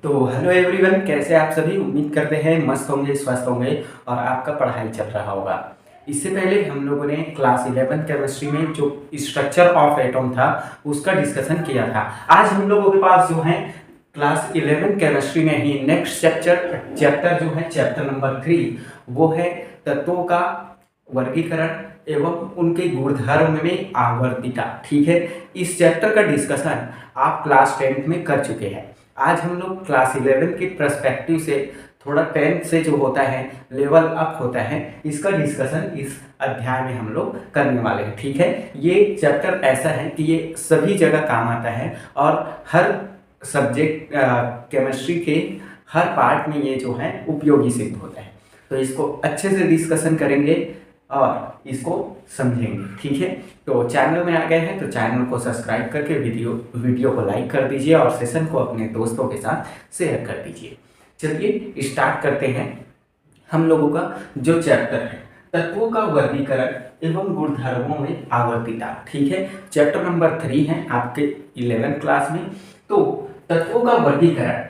तो hello everyone, कैसे आप सभी। उम्मीद करते हैं मस्त होंगे, स्वस्थ होंगे और आपका पढ़ाई चल रहा होगा। इससे पहले हम लोगों ने क्लास 11 केमिस्ट्री में जो स्ट्रक्चर ऑफ एटम था उसका डिस्कशन किया था। आज हम लोगों के पास जो है क्लास 11 केमिस्ट्री में ही नेक्स्ट चैप्टर जो है चैप्टर नंबर 3, वो है तत्वों का वर्गीकरण एवं उनके गुणधर्म में आवर्तिता। ठीक है, इस चैप्टर का डिस्कशन आप क्लास 10th में कर चुके हैं। आज हम लोग क्लास 11 के पर्सपेक्टिव से थोड़ा 10th से जो होता है लेवल अप होता है, इसका डिस्कशन इस अध्याय में हम लोग करने वाले हैं। ठीक है, ये चैप्टर ऐसा है कि ये सभी जगह काम आता है और हर सब्जेक्ट केमिस्ट्री के हर पार्ट में ये जो है उपयोगी सिद्ध होता है। तो इसको अच्छे से डिस्कशन करेंगे और इसको समझेंगे। ठीक है, तो चैनल में आ गए हैं तो चैनल को सब्सक्राइब करके वीडियो को लाइक कर दीजिए और सेशन को अपने दोस्तों के साथ शेयर कर दीजिए। चलिए स्टार्ट करते हैं हम लोगों का जो चैप्टर है तत्वों का वर्गीकरण एवं गुणधर्मों में आवर्तिता। ठीक है, चैप्टर नंबर 3 है आपके 11th क्लास में। तो तत्वों का वर्गीकरण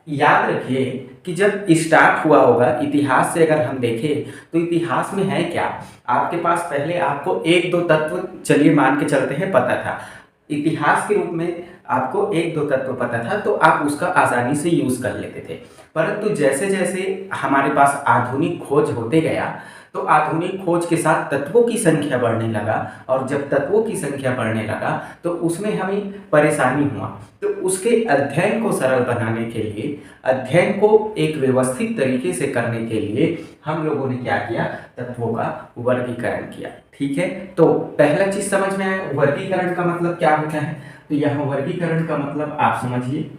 याद रखिए कि जब स्टार्ट हुआ होगा इतिहास से अगर हम देखें तो इतिहास में है क्या, आपके पास पहले आपको एक दो तत्व चलिए मान के चलते हैं पता था, इतिहास के रूप में आपको एक दो तत्व पता था तो आप उसका आसानी से यूज कर लेते थे। परंतु जैसे जैसे हमारे पास आधुनिक खोज होते गया तो आधुनिक खोज के साथ तत्वों की संख्या बढ़ने लगा और जब तत्वों की संख्या बढ़ने लगा तो उसमें हमें परेशानी हुआ। तो उसके अध्ययन को सरल बनाने के लिए, अध्ययन को एक व्यवस्थित तरीके से करने के लिए हम लोगों ने क्या किया, तत्वों का वर्गीकरण किया। ठीक है, तो पहला चीज समझ में आया वर्गीकरण का मतलब क्या होता है। तो यहाँ वर्गीकरण का मतलब आप समझिए,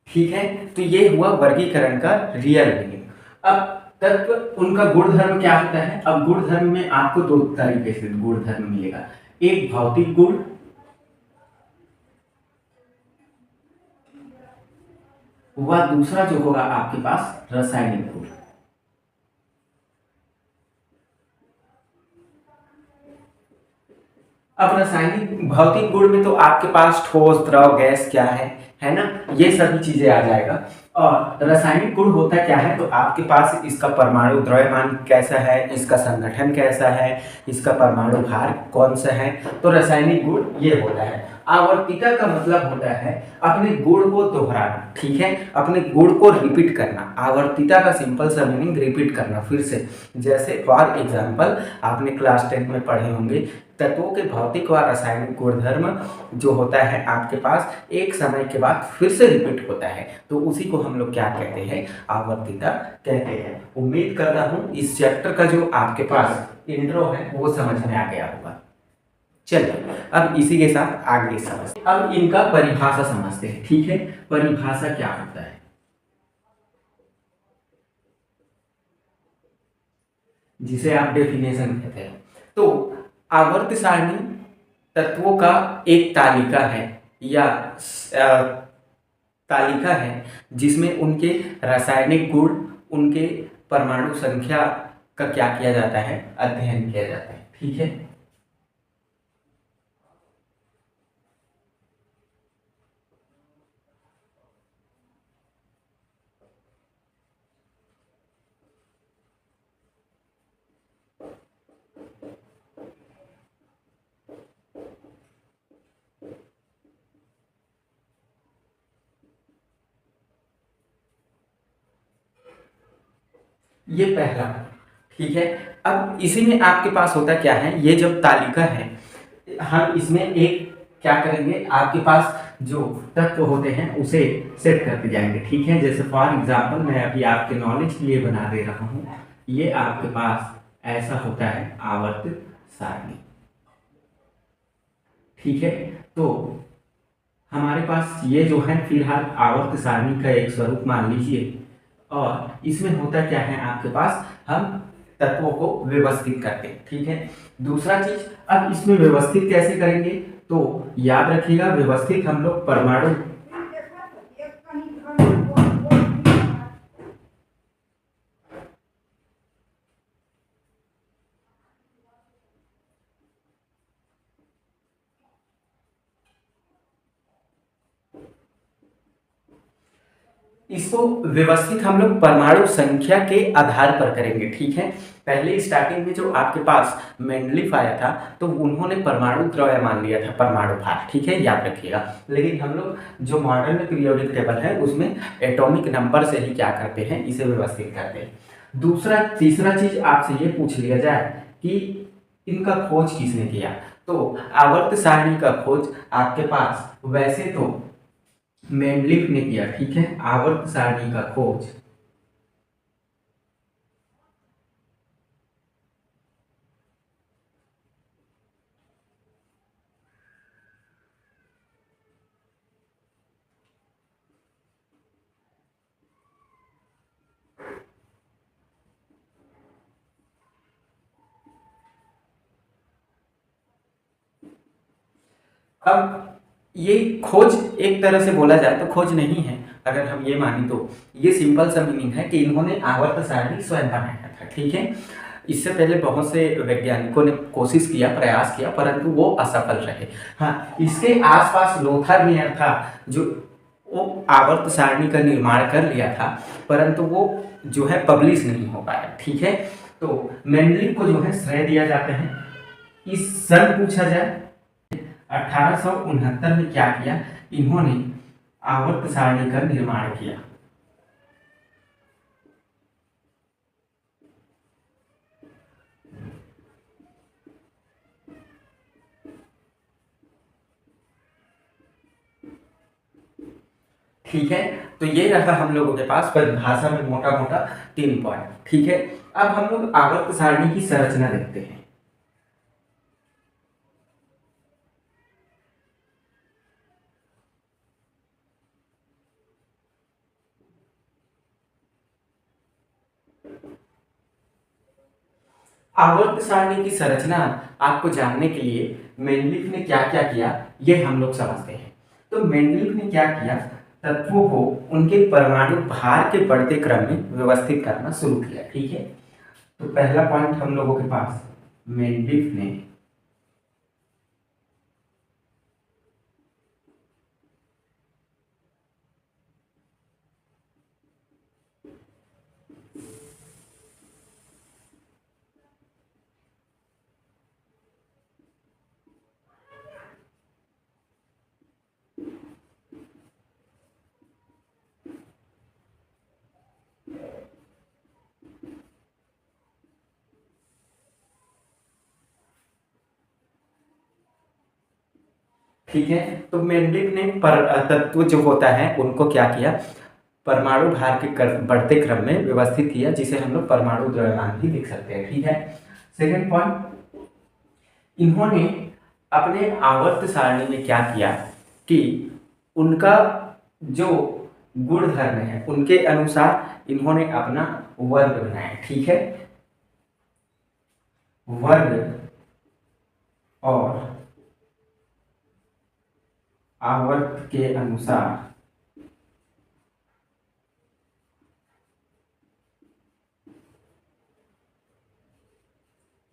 ठीक है, तो ये हुआ वर्गीकरण का रियल मीनिंग। अब तत्व उनका गुणधर्म क्या होता है। अब गुणधर्म में आपको दो तरीके से गुणधर्म मिलेगा, एक भौतिक गुण व दूसरा जो होगा आपके पास रासायनिक गुण। अब रासायनिक भौतिक गुण में तो आपके पास ठोस, द्रव, गैस क्या है ना, ये सभी चीजें आ जाएगा। और रासायनिक गुण होता क्या है, तो आपके पास इसका परमाणु द्रव्यमान कैसा है, इसका संगठन कैसा है, इसका परमाणु भार कौन सा है। तो रासायनिक गुण ये होता है। आवर्तिता का मतलब होता है अपने गुण को दोहराना। ठीक है, अपने गुण को रिपीट करना। आवर्तिता का सिंपल सा मीनिंग रिपीट करना फिर से। जैसे फॉर एग्जांपल आपने क्लास 10 में पढ़े होंगे तत्वों के भौतिक व रासायनिक गुणधर्म जो होता है आपके पास एक समय के बाद फिर से रिपीट होता है, तो उसी को हम लोग क्या कहते हैं, आवर्तिता कहते हैं। उम्मीद करता हूं इस चैप्टर का जो आपके पास इंट्रो है वो समझ में आ गया होगा। चलिए अब इसी के साथ आगे समझते, अब इनका परिभाषा समझते हैं। ठीक है, परिभाषा क्या होता है, जिसे आप डेफिनेशन कहते हैं। तो आवर्त सारणी तत्वों का एक तालिका है या तालिका है जिसमें उनके रासायनिक गुण, उनके परमाणु संख्या का क्या किया जाता है, अध्ययन किया जाता है। ठीक है, ये पहला। ठीक है, अब इसी में आपके पास होता क्या है, ये जब तालिका है हम इसमें एक क्या करेंगे, आपके पास जो तत्व होते हैं उसे सेट करते जाएंगे। ठीक है, जैसे फॉर एग्जांपल मैं अभी आपके नॉलेज के लिए बना दे रहा हूँ, ये आपके पास ऐसा होता है आवर्त सारणी। ठीक है, तो हमारे पास ये जो है फिलहाल आवर्त सारणी का एक स्वरूप मान लीजिए, और इसमें होता क्या है आपके पास, हम तत्वों को व्यवस्थित करते हैं, ठीक है। दूसरा चीज, अब इसमें व्यवस्थित कैसे करेंगे, तो याद रखिएगा व्यवस्थित हम लोग परमाणु, इसको व्यवस्थित हम लोग परमाणु संख्या के आधार पर करेंगे, ठीक है। पहले स्टार्टिंग में जो आपके पास मेंडलीफ आया था, तो उन्होंने परमाणु द्रव्यमान लिया था, परमाणु भार, ठीक है, याद रखिएगा। लेकिन हम लोग जो मॉडर्न पीरियोडिक टेबल है उसमें एटॉमिक नंबर से ही क्या करते हैं, इसे व्यवस्थित करते हैं। दूसरा तीसरा चीज आपसे ये पूछ लिया जाए कि इनका खोज किसने किया, तो आवर्त सारणी का खोज आपके पास वैसे तो मेंडलीफ ने किया, ठीक है, आवर्त सारणी का खोज अब ये खोज एक तरह से बोला जाए तो खोज नहीं है, अगर हम ये माने तो ये सिंपल सा मीनिंग है कि इन्होंने आवर्त सारणी स्वयं बनाया था, ठीक है। इससे पहले बहुत से वैज्ञानिकों ने कोशिश किया, प्रयास किया, परंतु वो असफल रहे। हाँ, इसके आसपास लोथर मेयर था, जो वो आवर्त सारणी का निर्माण कर लिया था, परंतु वो जो है पब्लिश नहीं हो पाया, ठीक है। तो मेंडलीफ को जो है श्रेय दिया जाता है। इस सन पूछा जाए, 1869 में क्या किया, इन्होंने आवर्त सारणी का निर्माण किया। ठीक है, तो ये रहा हम लोगों के पास परिभाषा में मोटा मोटा 3 पॉइंट, ठीक है। अब हम लोग आवर्त सारणी की संरचना देखते हैं। आवर्त सारणी की संरचना आपको जानने के लिए मेंडलीफ ने क्या क्या किया, ये हम लोग समझते हैं। तो मेंडलीफ ने क्या किया, तत्वों को उनके परमाणु भार के बढ़ते क्रम में व्यवस्थित करना शुरू किया, ठीक है। तो पहला पॉइंट हम लोगों के पास, मेंडलीफ ने ठीक है, तो मेंडलीफ ने तत्व जो होता है उनको क्या किया, परमाणु भार के बढ़ते क्रम में व्यवस्थित किया, जिसे हम लोग परमाणु द्रव्यमान भी लिख सकते हैं, ठीक है। सेकंड पॉइंट, इन्होंने अपने आवर्त सारणी में क्या किया कि उनका जो गुणधर्म है उनके अनुसार इन्होंने अपना वर्ग बनाया, ठीक है। वर्ग और आवर्त के अनुसार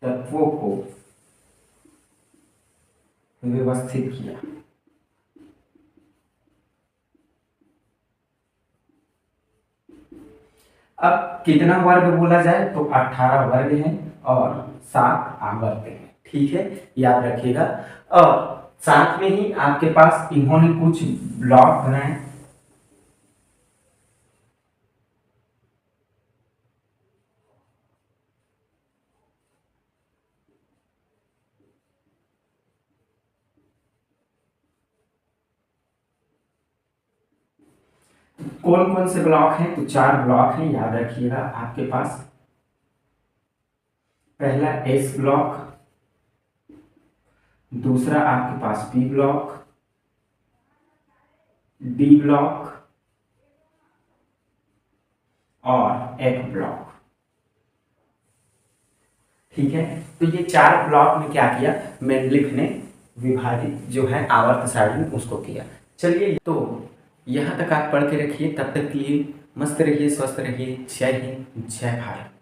तत्वों को व्यवस्थित किया। अब कितना वर्ग बोला जाए तो 18 वर्ग हैं और 7 आवर्त हैं, ठीक है, याद रखिएगा। और साथ में ही आपके पास इन्होंने कुछ ब्लॉक बनाए, कौन कौन से ब्लॉक हैं, तो 4 ब्लॉक हैं, याद रखिएगा आपके पास। पहला एस ब्लॉक, दूसरा आपके पास पी ब्लॉक, डी ब्लॉक और एफ ब्लॉक। ठीक है, तो ये 4 ब्लॉक में क्या किया, मेंडलिफ ने विभाजित जो है आवर्त सारणी उसको किया। चलिए, तो यहाँ तक आप पढ़ के रखिए, तब तक के लिए मस्त रहिए, स्वस्थ रहिए। जय हिंद, जय भारत।